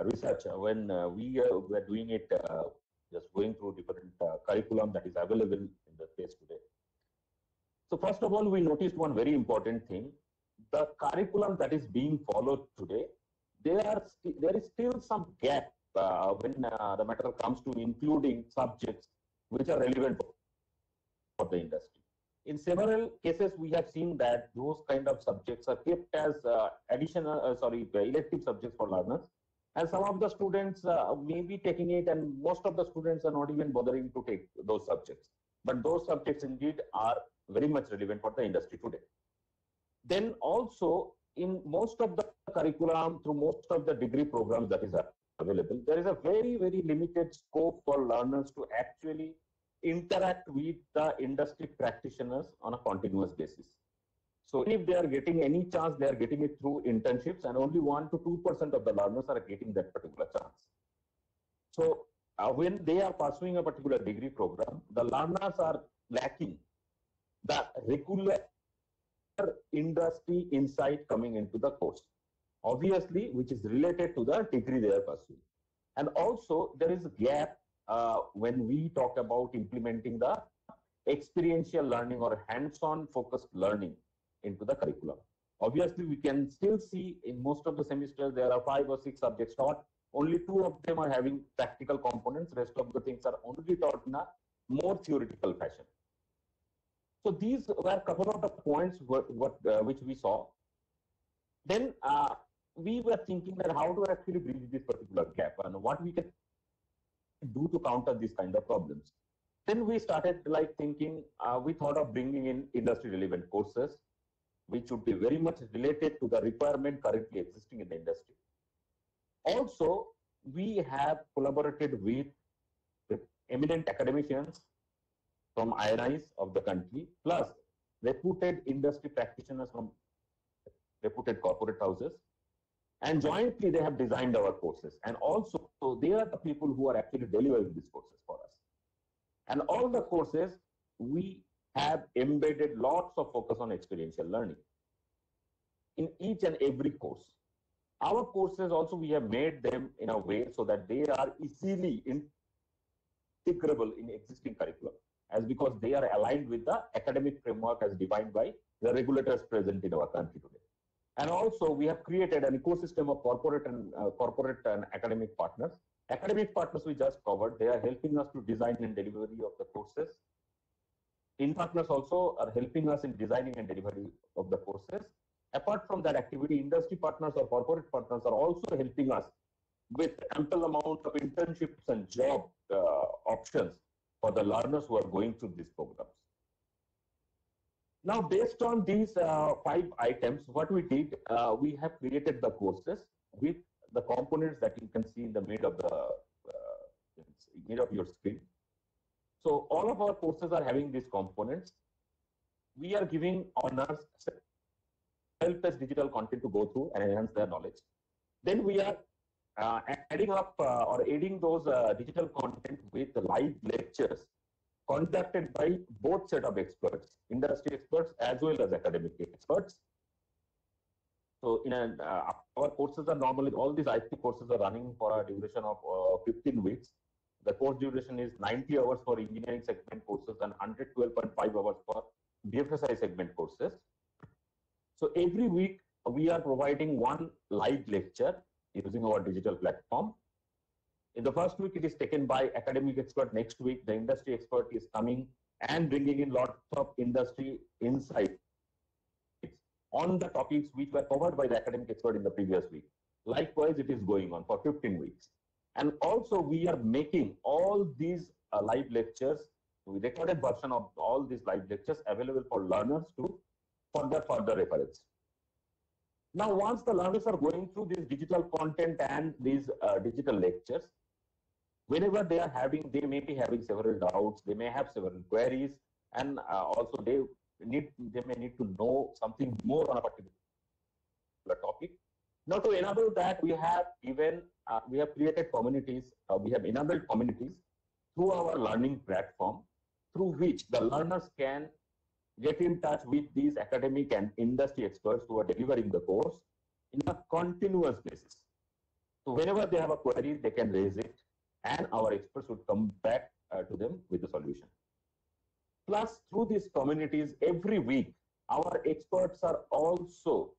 research when we were doing it, just going through different curriculum that is available in the place today. So first of all, we noticed one very important thing: the curriculum that is being followed today, there is still some gap when the matter comes to including subjects which are relevant for the industry. In several cases, we have seen that those kind of subjects are kept as elective subjects for learners, and some of the students may be taking it, and most of the students are not even bothering to take those subjects. But those subjects indeed are very much relevant for the industry today. Then also, in most of the curriculum, through most of the degree programs that is available, there is a very, very limited scope for learners to actually interact with the industry practitioners on a continuous basis. So if they are getting any chance, they are getting it through internships, and only 1 to 2% of the learners are getting that particular chance. So when they are pursuing a particular degree program, the learners are lacking the regular industry insight coming into the course, obviously, which is related to the degree they are pursuing. And also, there is a gap when we talk about implementing the experiential learning or hands-on focused learning into the curriculum. Obviously, we can still see in most of the semesters there are 5 or 6 subjects taught. Only 2 of them are having practical components. Rest of the things are only taught in a more theoretical fashion. So these were a couple of the points which we saw. Then we were thinking that how to actually bridge this particular gap and what we can do to counter these kind of problems. Then we started thinking, we thought of bringing in industry relevant courses, which would be very much related to the requirement currently existing in the industry. Also, we have collaborated with eminent academicians from INIs of the country, plus reputed industry practitioners from reputed corporate houses, and jointly they have designed our courses. And also, so they are the people who are actually delivering these courses for us. And all the courses, we have embedded lots of focus on experiential learning in each and every course. Our courses also, we have made them in a way so that they are easily integrable in existing curriculum, as because they are aligned with the academic framework as defined by the regulators present in our country today. And also, we have created an ecosystem of corporate and academic partners. Academic partners we just covered, they are helping us to design and delivery of the courses. In partners also are helping us in designing and delivery of the courses. Apart from that activity, industry partners or corporate partners are also helping us with ample amount of internships and job options for the learners who are going through these programs. Now, based on these 5 items, what we did, we have created the courses with the components that you can see in the middle of your screen. So all of our courses are having these components. We are giving honors self-paced digital content to go through and enhance their knowledge. Then we are adding up or aiding those digital content with live lectures conducted by both set of experts, industry experts as well as academic experts. So our courses are normally, all these IT courses are running for a duration of 15 weeks. The course duration is 90 hours for engineering segment courses and 112.5 hours for BFSI segment courses. So every week we are providing one live lecture using our digital platform. In the first week, it is taken by academic expert. Next week, the industry expert is coming and bringing in lots of industry insights on the topics which were covered by the academic expert in the previous week. Likewise, it is going on for 15 weeks. And also, we are making all these live lectures, recorded version of all these live lectures available for learners to further reference. Now, once the learners are going through this digital content and these digital lectures, whenever they may be having several doubts, they may have several queries, and also they may need to know something more on a particular topic. Now, to enable that, we have created communities. We have enabled communities through our learning platform, through which the learners can get in touch with these academic and industry experts who are delivering the course in a continuous basis. So whenever they have a query, they can raise it, and our experts would come back to them with the solution. Plus, through these communities, every week, our experts are also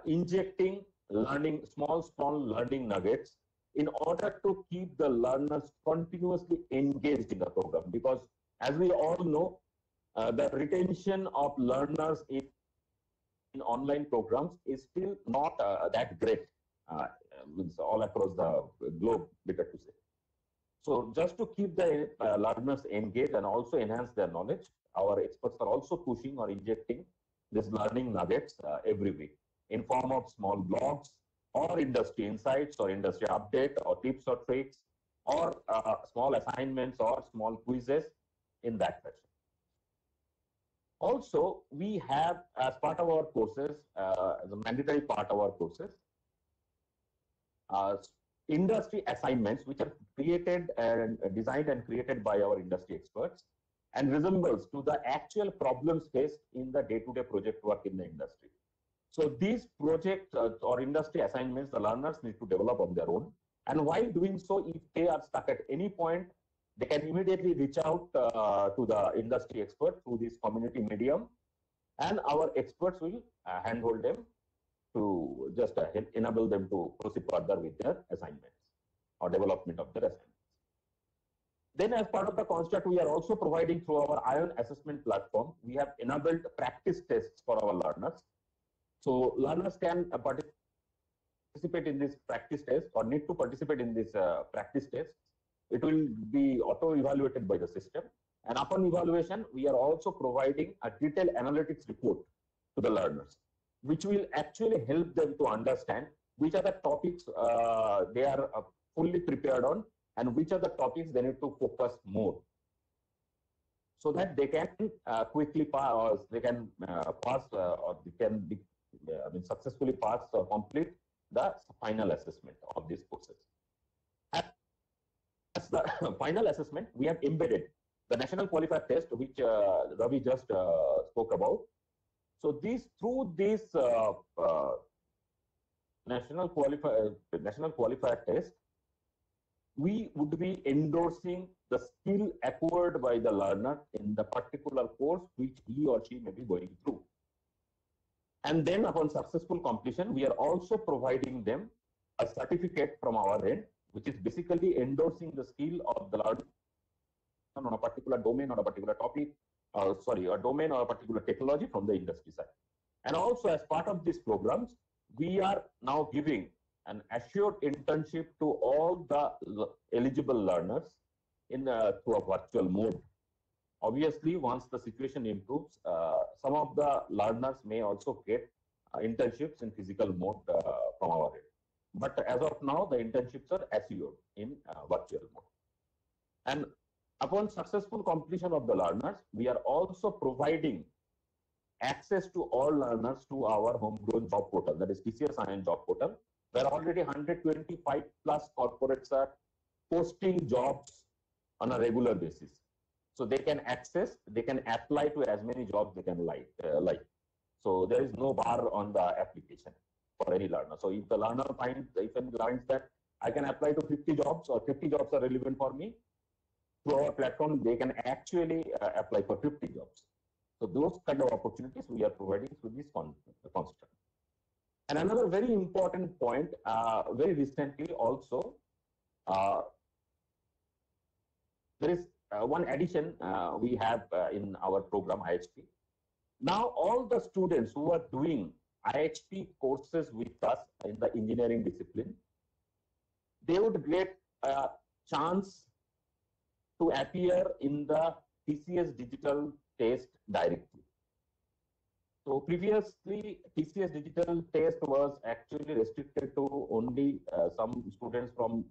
injecting small learning nuggets in order to keep the learners continuously engaged in the program. Because as we all know, the retention of learners in online programs is still not that great all across the globe, better to say. So just to keep the learners engaged and also enhance their knowledge, our experts are also pushing or injecting these learning nuggets every week in form of small blogs or industry insights or industry update or tips or tricks or small assignments or small quizzes in that fashion. Also, we have, as part of our courses, as a mandatory part of our courses, industry assignments which are created and designed and created by our industry experts and resembles to the actual problems faced in the day-to-day project work in the industry. So these project or industry assignments, the learners need to develop on their own. And while doing so, if they are stuck at any point, they can immediately reach out to the industry expert through this community medium, and our experts will handhold them to just enable them to proceed further with their assignments or development of their assignments. Then as part of the construct, we are also providing through our ION assessment platform, we have enabled practice tests for our learners. So learners can participate in this practice test or need to participate in this practice test. It will be auto-evaluated by the system. And upon evaluation, we are also providing a detailed analytics report to the learners, which will actually help them to understand which are the topics they are fully prepared on and which are the topics they need to focus more, so that they can quickly pass, or they can pass, or they can be, successfully pass or complete the final assessment of these courses. As the final assessment, we have embedded the national qualifier test, which Ravi just spoke about. So through this national qualifier test, we would be endorsing the skill acquired by the learner in the particular course which he or she may be going through. And then upon successful completion, we are also providing them a certificate from our end, which is basically endorsing the skill of the learner on a particular domain or a particular topic, a domain or a particular technology from the industry side. And also as part of these programs, we are now giving an assured internship to all the eligible learners in through a virtual mode. Obviously, once the situation improves, some of the learners may also get internships in physical mode from our end. But as of now, the internships are assured in virtual mode. And upon successful completion of the learners, we are also providing access to all learners to our homegrown job portal, that is TCS ION job portal, where already 125 plus corporates are posting jobs on a regular basis. So they can access, they can apply to as many jobs they can like. So there is no bar on the application for any learner. So if the learner finds that I can apply to 50 jobs or 50 jobs are relevant for me, through our platform, they can actually apply for 50 jobs. So those kind of opportunities we are providing through this construct. And another very important point, very recently also, there is one addition we have in our program IHP. Now all the students who are doing IHP courses with us in the engineering discipline, they would get a chance to appear in the TCS digital test directly. So previously, TCS digital test was actually restricted to only some students from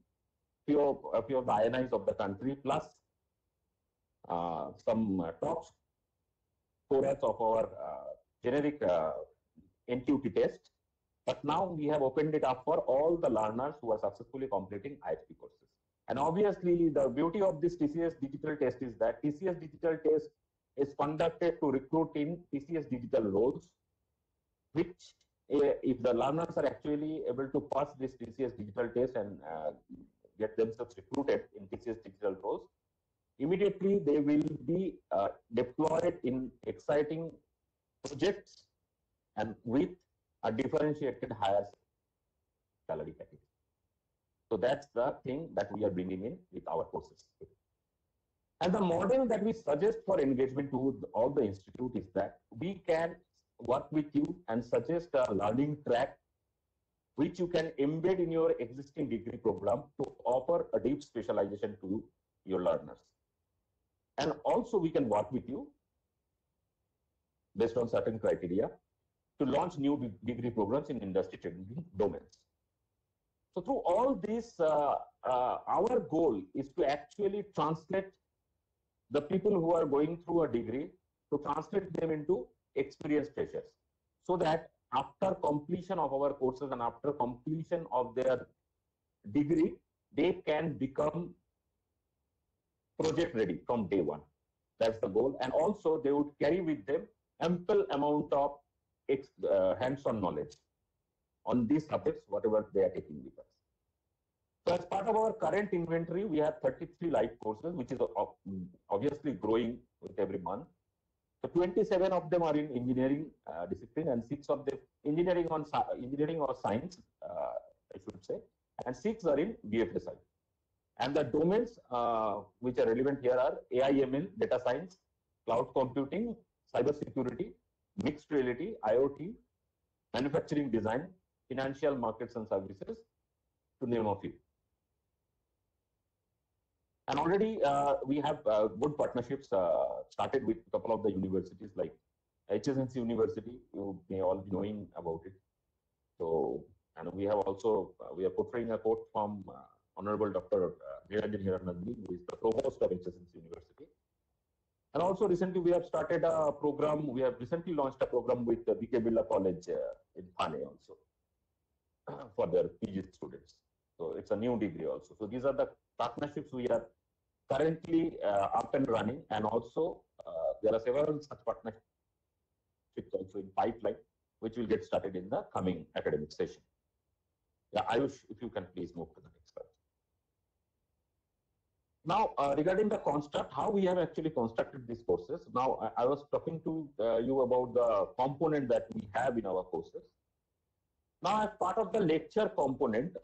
a few of the INIs of the country, plus some top scorers of our generic NQT test. But now we have opened it up for all the learners who are successfully completing IHP courses. And obviously, the beauty of this TCS digital test is that TCS digital test is conducted to recruit in TCS digital roles, which if the learners are actually able to pass this TCS digital test and get themselves recruited in TCS digital roles, immediately they will be deployed in exciting projects and with a differentiated higher salary package. So that's the thing that we are bringing in with our courses. And the model that we suggest for engagement to all the institute is that we can work with you and suggest a learning track which you can embed in your existing degree program to offer a deep specialization to your learners. And also we can work with you based on certain criteria to launch new degree programs in industry training domains. So through all this, our goal is to actually translate the people who are going through a degree, to translate them into experienced freshers, so that after completion of our courses and after completion of their degree, they can become project ready from day one. That's the goal. And also they would carry with them ample amount of hands-on knowledge on these subjects, whatever they are taking with us. So as part of our current inventory, we have 33 live courses, which is obviously growing with every month. So 27 of them are in engineering discipline, and 6 of them engineering or science, I should say, and 6 are in BFSI. And the domains which are relevant here are AI/ML, data science, cloud computing, cybersecurity, mixed reality, IoT, manufacturing design, financial markets and services, to name a few. And already we have good partnerships started with a couple of the universities like HSNC University. You may all be knowing about it. So, and we have also, we are portraying a quote from Honorable Dr. Niranjan Hiranandani, who is the provost of HSNC University. And also recently we have started a program, we have recently launched a program with BK Birla College in Thane also for their PG students. So it's a new degree also. So these are the partnerships we are currently up and running, and also there are several such partnerships also in pipeline, which will get started in the coming academic session. Yeah, Ayush, if you can please move to the next slide. Now, regarding the construct, how we have actually constructed these courses. Now, I was talking to you about the component that we have in our courses. Now, as part of the lecture component,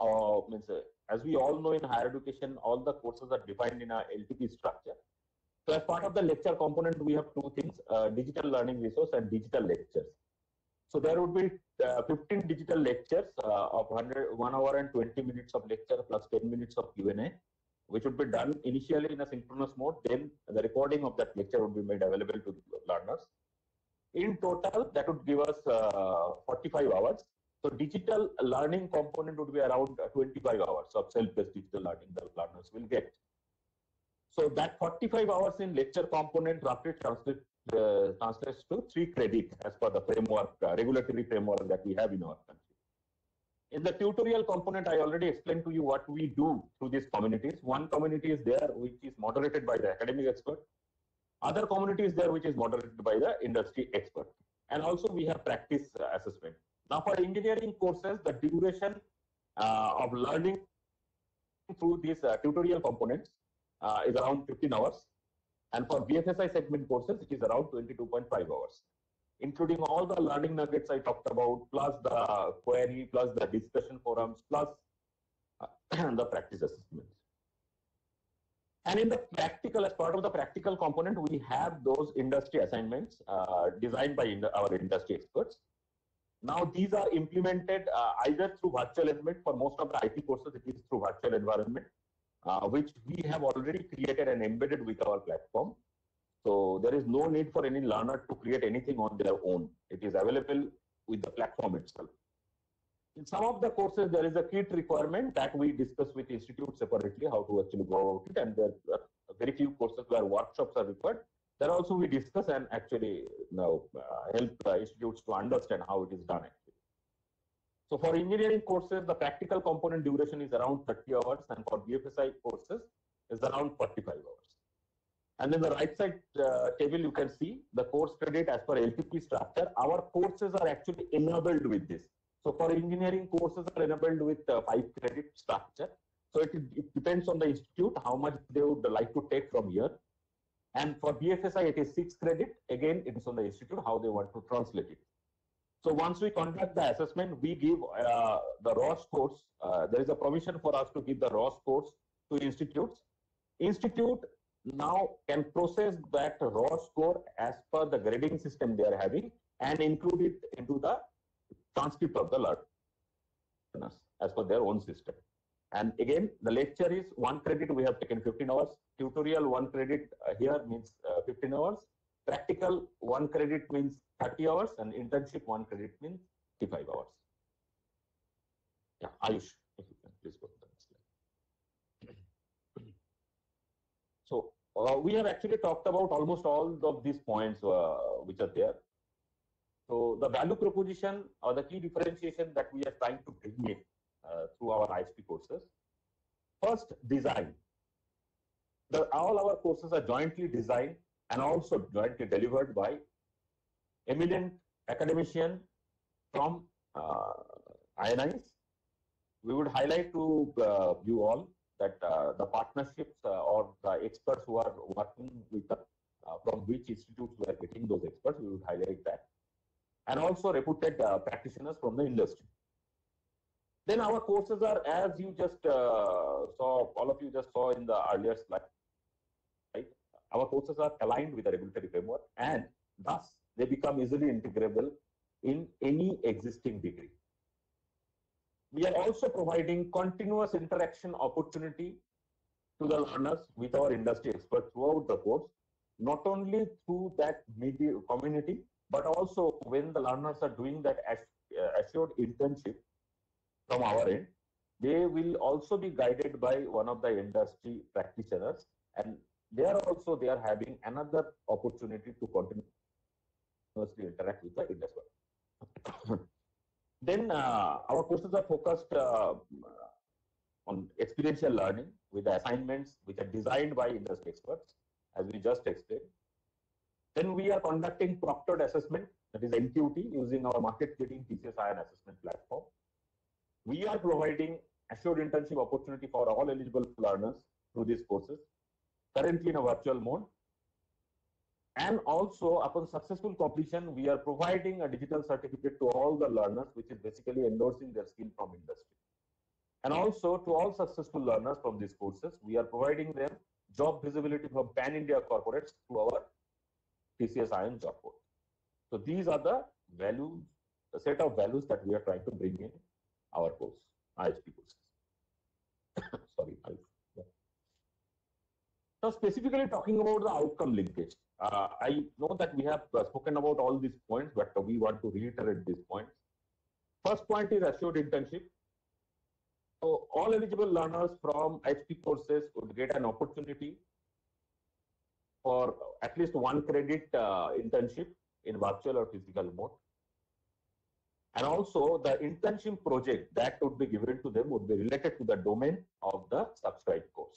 as we all know in higher education, all the courses are defined in a LTP structure. So as part of the lecture component, we have two things, digital learning resource and digital lectures. So there would be 15 digital lectures of 1 hour and 20 minutes of lecture plus 10 minutes of Q&A, which would be done initially in a synchronous mode. Then the recording of that lecture would be made available to learners. In total, that would give us 45 hours. So digital learning component would be around 25 hours of self-paced digital learning that learners will get. So that 45 hours in lecture component roughly translates to 3 credits as per the framework, regulatory framework that we have in our country. In the tutorial component, I already explained to you what we do through these communities. One community is there which is moderated by the academic expert. Other community is there which is moderated by the industry expert. And also we have practice assessment. Now for engineering courses, the duration of learning through these tutorial components is around 15 hours. And for BFSI segment courses, it is around 22.5 hours, including all the learning nuggets I talked about, plus the query, plus the discussion forums, plus the practice assessments. And in the practical, as part of the practical component, we have those industry assignments designed by our industry experts. Now, these are implemented either through virtual environment. For most of the IT courses, it is through virtual environment, which we have already created and embedded with our platform. So there is no need for any learner to create anything on their own. It is available with the platform itself. In some of the courses, there is a kit requirement that we discuss with institutes separately, how to actually go about it. And there are very few courses where workshops are required. There also we discuss and actually help institutes to understand how it is done actually. So for engineering courses, the practical component duration is around 30 hours, and for BFSI courses is around 45 hours. And in the right side table, you can see the course credit as per LTP structure. Our courses are actually enabled with this. So for engineering, courses are enabled with 5-credit structure. So it depends on the institute how much they would like to take from here. And for BFSI, it is 6 credit. Again, it is on the institute how they want to translate it. So once we conduct the assessment, we give the raw scores. There is a provision for us to give the raw scores to institutes. Institute now can process that raw score as per the grading system they are having and include it into the transcript of the learners as per their own system. And again, the lecture is 1 credit, we have taken 15 hours. Tutorial 1 credit here means 15 hours. Practical 1 credit means 30 hours, and internship 1 credit means 55 hours. Yeah, Ayush, if you can please go to the next slide. So we have actually talked about almost all of these points which are there. So the value proposition or the key differentiation that we are trying to bring in through our ISP courses. First, design. All our courses are jointly designed and also jointly delivered by eminent academicians from INIs. We would highlight to you all that the partnerships or the experts who are working with us, from which institutes we are getting those experts, we would highlight that. And also reputed practitioners from the industry. Then our courses are, as you just saw, all of you just saw in the earlier slide, right? Our courses are aligned with the regulatory framework, and thus they become easily integrable in any existing degree. We are also providing continuous interaction opportunity to the learners with our industry experts throughout the course, not only through that media community, but also when the learners are doing that assured internship from our end, they will also be guided by one of the industry practitioners, and they are having another opportunity to continuously interact with the industry. Then our courses are focused on experiential learning with the assignments which are designed by industry experts, as we just explained. Then we are conducting proctored assessment, that is NQT, using our market-leading TCS Ion assessment platform. We are providing assured internship opportunity for all eligible learners through these courses, currently in a virtual mode. And also, upon successful completion, we are providing a digital certificate to all the learners, which is basically endorsing their skill from industry. And also, to all successful learners from these courses, we are providing them job visibility from pan-India corporates through our TCS Ion job board. So these are the values, the set of values that we are trying to bring in our course, ISP courses. Sorry. Yeah. Now, specifically talking about the outcome linkage, I know that we have spoken about all these points, but we want to reiterate these points. First point is assured internship. So all eligible learners from ISP courses would get an opportunity for at least 1 credit internship in virtual or physical mode. And also the internship project that would be given to them would be related to the domain of the subscribed course.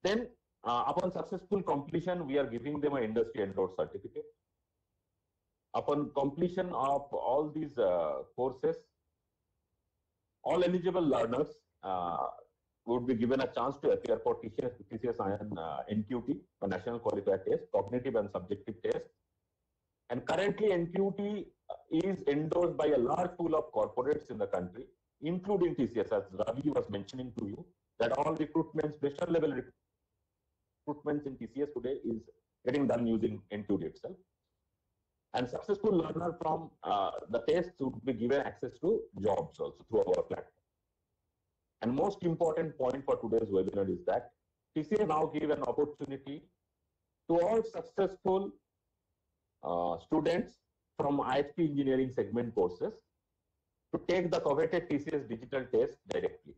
Then upon successful completion, we are giving them an industry endorsed certificate. Upon completion of all these courses, all eligible learners would be given a chance to appear for TCS Ion NQT, a National Qualifier Test, cognitive and subjective test. And currently NQT is endorsed by a large pool of corporates in the country, including TCS, as Ravi was mentioning to you, that all recruitments, special level recruitments in TCS today is getting done using NQT itself. And successful learner from the tests would be given access to jobs also through our platform. And most important point for today's webinar is that TCS now give an opportunity to all successful students from ISP engineering segment courses to take the coveted TCS digital test directly.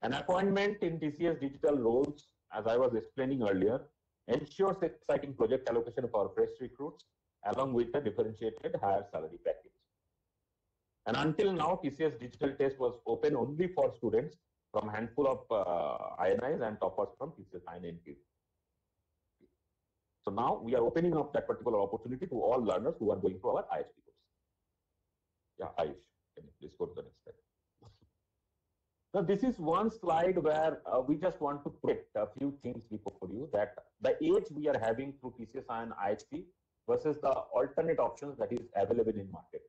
An appointment in TCS digital roles, as I was explaining earlier, ensures exciting project allocation for fresh recruits along with a differentiated higher salary package. And until now, TCS digital test was open only for students from a handful of INIs and toppers from TCS Ion NQT. So now we are opening up that particular opportunity to all learners who are going through our ISP course. Yeah, Ayush, can you please go to the next slide? So this is one slide where we just want to put a few things before you, that the edge we are having through TCS and IHP versus the alternate options that is available in market.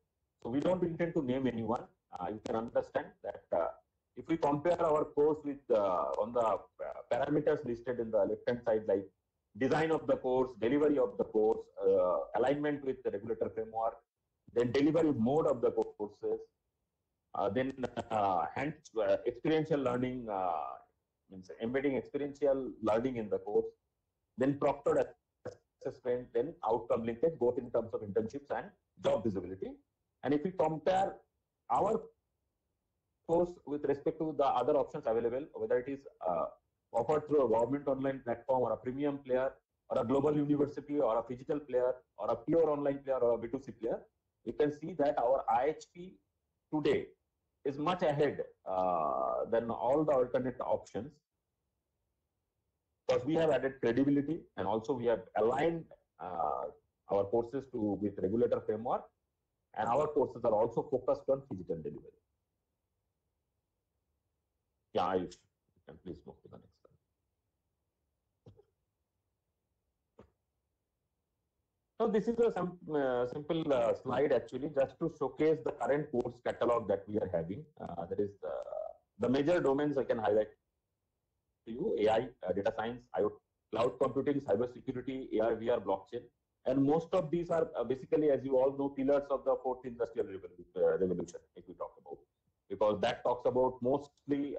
So we don't intend to name anyone. You can understand that if we compare our course with on the parameters listed in the left hand side, like design of the course, delivery of the course, alignment with the regulator framework, then delivery mode of the courses, then experiential learning, means embedding experiential learning in the course, then proctored assessment, then outcome linkage, both in terms of internships and job visibility. And if we compare our course with respect to the other options available, whether it is offered through a government online platform or a premium player or a global university or a physical player or a pure online player or a B2C player, you can see that our IHP today is much ahead than all the alternate options, because we have added credibility and also we have aligned our courses to with regulator framework, and our courses are also focused on physical delivery. Yeah, Ayush, you can please move to the next slide. So this is a simple slide actually, just to showcase the current course catalog that we are having. That is the major domains I can highlight to you: AI, data science, IoT, cloud computing, cybersecurity, AR, VR, blockchain. And most of these are basically, as you all know, pillars of the fourth industrial revolution, if we talk about, because that talks about mostly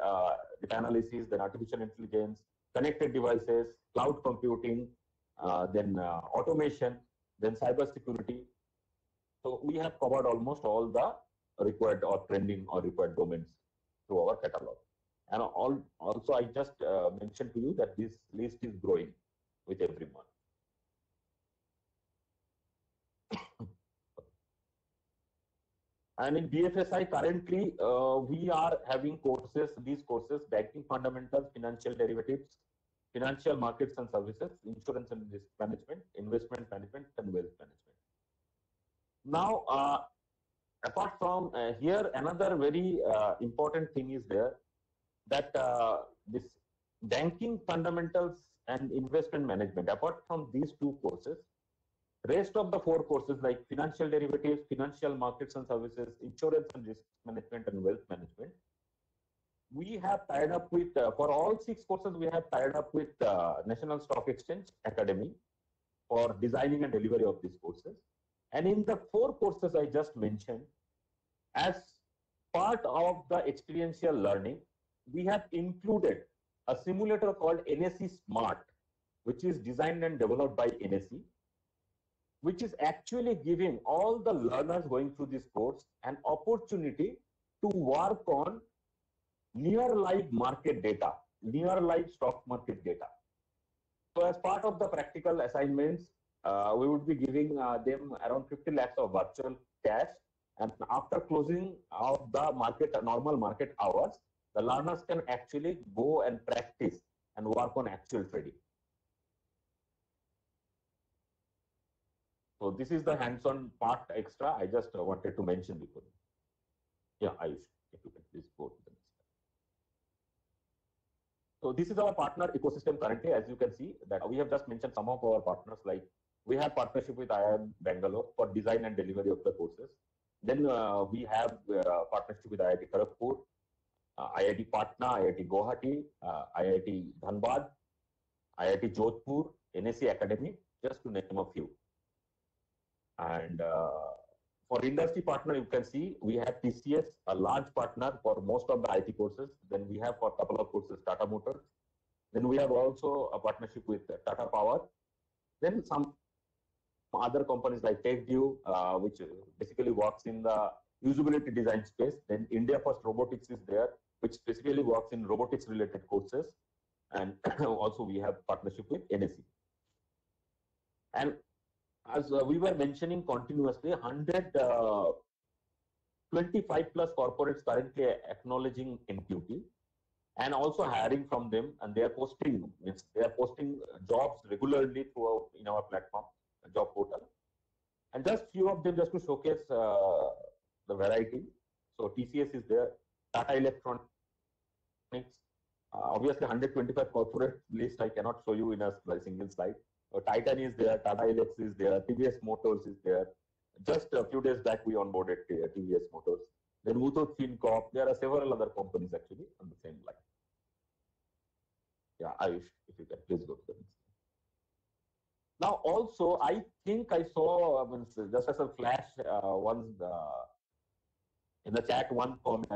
data analysis, then artificial intelligence, connected devices, cloud computing, then automation, then cybersecurity. So we have covered almost all the required or trending or required domains through our catalog. And also, I just mentioned to you that this list is growing with every month. And in BFSI currently, we are having courses, banking fundamentals, financial derivatives, financial markets and services, insurance and risk management, investment management, and wealth management. Now, apart from here, another very important thing is there, that this banking fundamentals and investment management, apart from these two courses, rest of the four courses like financial derivatives, financial markets and services, insurance and risk management, and wealth management, we have tied up with, for all 6 courses, we have tied up with National Stock Exchange Academy for designing and delivery of these courses. And in the 4 courses I just mentioned, as part of the experiential learning, we have included a simulator called NSE Smart, which is designed and developed by NSE, which is actually giving all the learners going through this course an opportunity to work on near live market data, near live stock market data. So as part of the practical assignments, we would be giving them around 50 lakhs of virtual cash. And after closing of the market, normal market hours, the learners can actually go and practice and work on actual trading. So this is the hands-on part extra I just wanted to mention before. Yeah, Ayush, if you can please go to the next slide. So this is our partner ecosystem currently. As you can see, that we have just mentioned some of our partners, like we have partnership with IIM Bangalore for design and delivery of the courses. Then we have partnership with IIT Kharagpur, IIT Patna, IIT Guwahati, IIT Dhanbad, IIT Jodhpur, NSE Academy, just to name a few. And for industry partner, you can see we have TCS, a large partner for most of the IT courses. Then we have for a couple of courses Tata Motors. Then we have also a partnership with Tata Power. Then some other companies like TechView, which basically works in the usability design space. Then India First Robotics is there, which specifically works in robotics related courses. And also we have partnership with NSE. And as we were mentioning continuously, 125 plus corporates currently acknowledging NQT and also hiring from them, and they are posting jobs regularly throughout in our platform, job portal. And just few of them, just to showcase the variety. So TCS is there, Tata Electronics, obviously 125 corporate list I cannot show you in a single slide. Titan is there, Tata Elx is there, TVS Motors is there. Just a few days back we onboarded TVS Motors. Then Muthoot FinCorp, there are several other companies actually on the same line. Yeah, Ayush, if you can please go to the next. Now also, I think I saw, just as a flash, once in the chat one comment,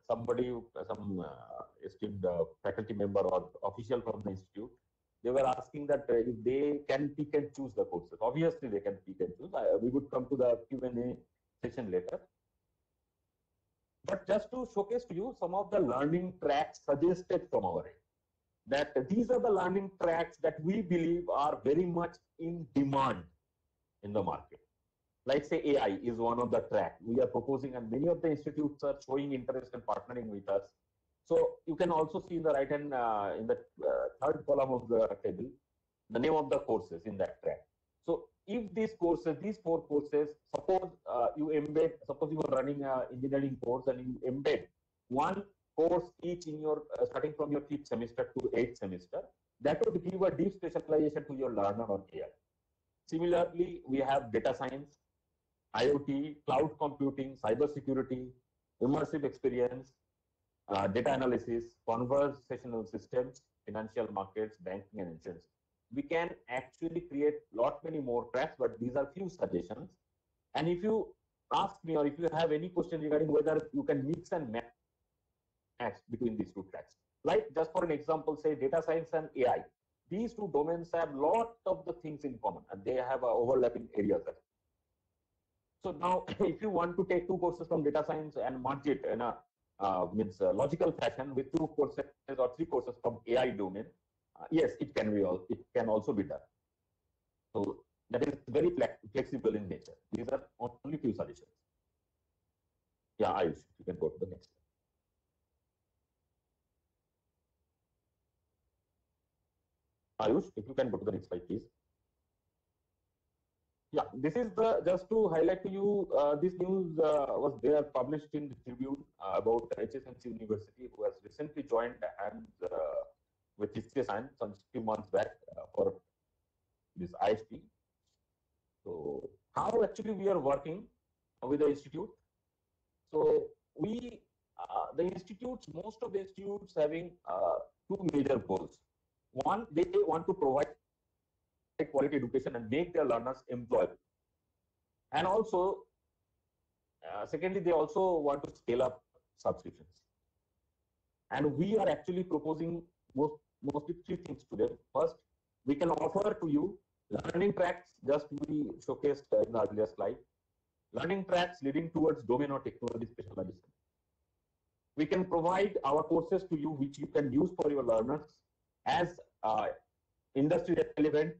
somebody, some esteemed faculty member or official from the institute, they were asking that if they can pick and choose the courses. Obviously, they can pick and choose. We would come to the Q&A session later. But just to showcase to you some of the learning tracks suggested from our end, that these are the learning tracks that we believe are very much in demand in the market. Like say AI is one of the track we are proposing, and many of the institutes are showing interest in partnering with us. So you can also see in the right hand, in the third column of the table, the name of the courses in that track. So if these courses, these 4 courses, suppose you embed, suppose you are running an engineering course and you embed one course each in your, starting from your 5th semester to 8th semester, that would give a deep specialization to your learner on AI. Similarly, we have data science, IoT, cloud computing, cybersecurity, immersive experience, data analysis, conversational systems, financial markets, banking, and insurance. We can actually create lot many more tracks, but these are few suggestions. And if you ask me, or if you have any question regarding whether you can mix and match between these 2 tracks, like just for an example, say data science and AI, these 2 domains have lot of the things in common, and they have overlapping areas. So now, if you want to take 2 courses from data science and merge it in a logical fashion with 2 courses or 3 courses from AI domain, yes, it can be. It can also be done. So that is very flexible in nature. These are only few suggestions. Yeah, Ayush, you can go to the next slide. Ayush, if you can go to the next slide, please. Yeah, this is the, just to highlight to you, this news was there published in the Tribune about HSMC University, who has recently joined hands with TCS Science a few months back for this ISP. So how actually we are working with the institute? So we, the institutes, most of the institutes having 2 major goals. One, they want to provide quality education and make their learners employable. And also, secondly, they also want to scale up subscriptions. And we are actually proposing mostly 3 things to them. First, we can offer to you learning tracks, just we showcased in the earlier slide, learning tracks leading towards domain or technology specialization. We can provide our courses to you, which you can use for your learners as industry relevant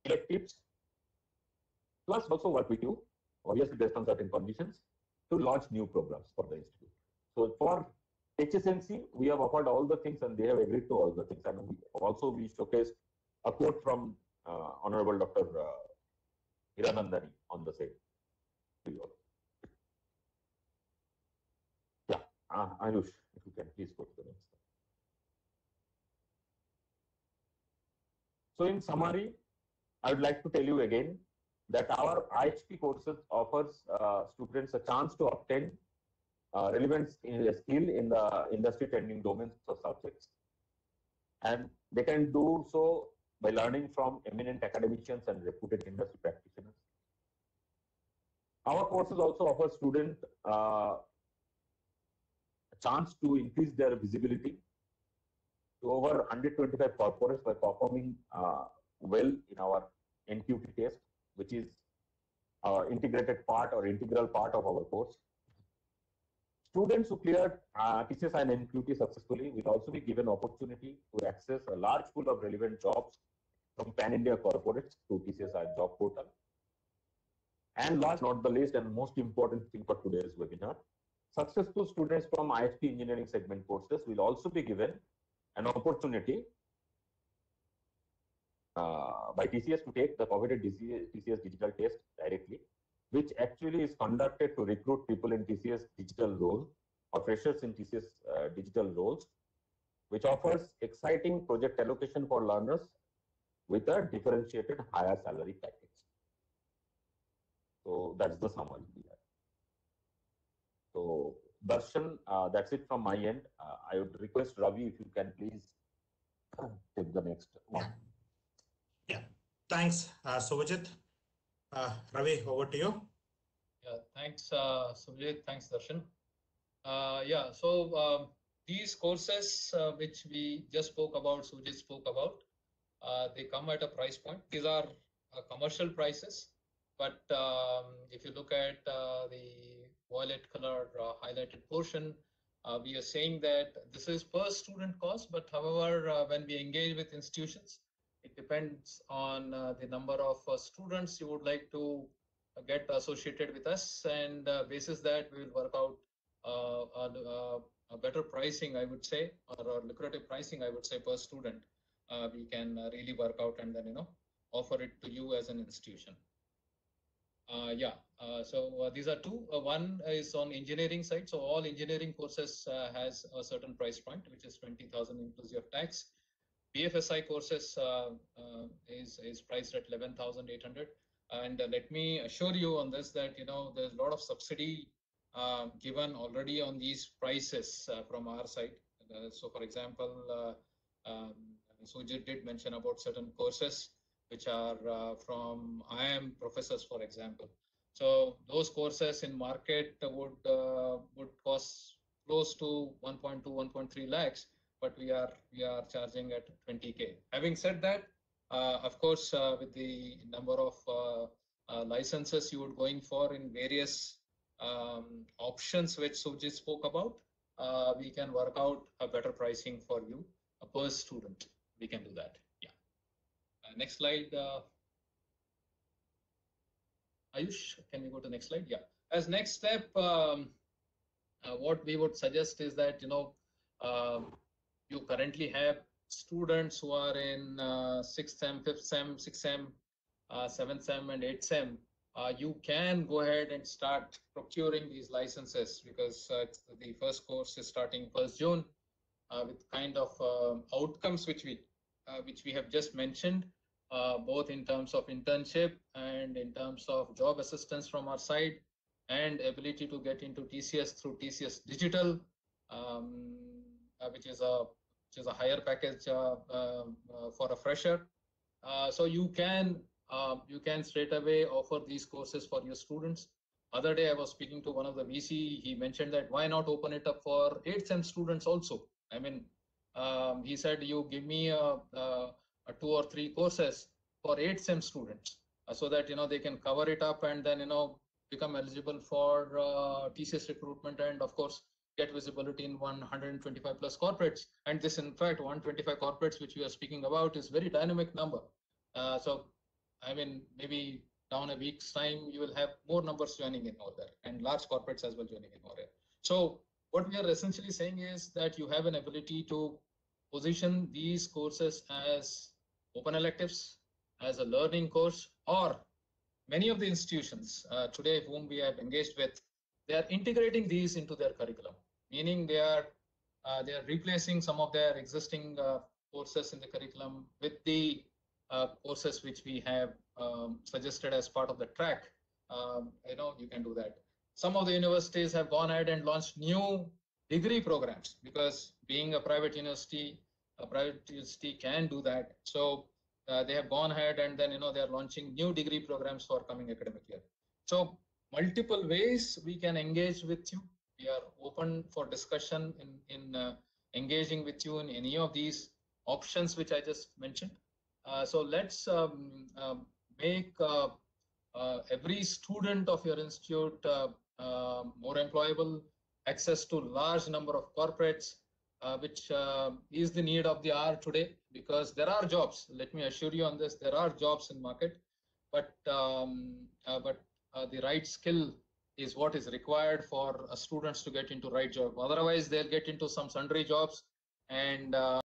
electives, plus also work with you, obviously based on certain conditions, to launch new programs for the institute. So for HSMC, we have offered all the things and they have agreed to all the things. And we showcased a quote from Honorable Dr. Hiranandani on the same. Yeah, Ayush, if you can please go to the next slide. So in summary, I would like to tell you again that our IHP courses offers students a chance to obtain relevant skill in the industry trending domains or subjects. And they can do so by learning from eminent academicians and reputed industry practitioners. Our courses also offer students a chance to increase their visibility to over 125 corporates by performing well in our NQT test, which is integrated part or integral part of our course. Students who cleared TCS and NQT successfully will also be given opportunity to access a large pool of relevant jobs from pan-India corporates through TCS and Job Portal. And last not the least and most important thing for today's webinar, successful students from IHP engineering segment courses will also be given an opportunity by TCS to take the coveted TCS digital test directly which actually is conducted to recruit people in TCS digital role or freshers in TCS digital roles, which offers exciting project allocation for learners with a differentiated higher salary package. So that's the summary. So Darshan, that's it from my end. I would request Ravi if you can please take the next one. Yeah, thanks, Subhajit. Ravi, over to you. Yeah, thanks, Subhajit. Thanks, Darshan. Yeah, so these courses which we just spoke about, Subhajit spoke about, they come at a price point. These are commercial prices, but if you look at the violet color highlighted portion, we are saying that this is per student cost, but however, when we engage with institutions, it depends on the number of students you would like to get associated with us, and basis that we will work out a better pricing, I would say, or lucrative pricing, I would say, per student. We can really work out and then offer it to you as an institution. So these are two. One is on engineering side. So all engineering courses has a certain price point, which is 20,000 inclusive of tax. BFSI courses is priced at 11,800. And let me assure you on this that there's a lot of subsidy given already on these prices from our side. So, for example, Sujit did mention about certain courses which are from IIM professors, for example. So those courses in market would cost close to 1.2, 1.3 lakhs, but we are charging at 20K. Having said that, of course, with the number of licenses you would going for in various options which Sujit spoke about, we can work out a better pricing for you per student. We can do that. Yeah. Next slide. Ayush, can we go to the next slide? Yeah. As next step, what we would suggest is that you currently have students who are in 6th sem, 5th sem, 6th sem, 7th sem, and 8th sem. You can go ahead and start procuring these licenses because the first course is starting 1st June with kind of outcomes which we have just mentioned, both in terms of internship and in terms of job assistance from our side, and ability to get into TCS through TCS Digital, which is a higher package for a fresher. So you can straight away offer these courses for your students. Other day I was speaking to one of the VC. He mentioned that why not open it up for 8th sem students also. I mean, he said you give me a 2 or 3 courses for 8th sem students, so that they can cover it up and then become eligible for TCS recruitment, and of course get visibility in 125 plus corporates. And this, in fact, 125 corporates which we are speaking about is very dynamic number. So I mean, maybe down a week's time you will have more numbers joining in over there, and large corporates as well joining in over there. So what we are essentially saying is that you have an ability to position these courses as open electives, as a learning course, or many of the institutions today whom we have engaged with, they are integrating these into their curriculum, meaning they are replacing some of their existing courses in the curriculum with the courses which we have suggested as part of the track. You can do that. Some of the universities have gone ahead and launched new degree programs because being a private university can do that. So they have gone ahead and then they are launching new degree programs for coming academic year. So multiple ways we can engage with you. We are open for discussion in engaging with you in any of these options which I just mentioned. So let's make every student of your institute more employable, access to large number of corporates, which is the need of the hour today, because there are jobs. Let me assure you on this, there are jobs in market, but the right skill is what is required for students to get into right job. Otherwise, they'll get into some sundry jobs and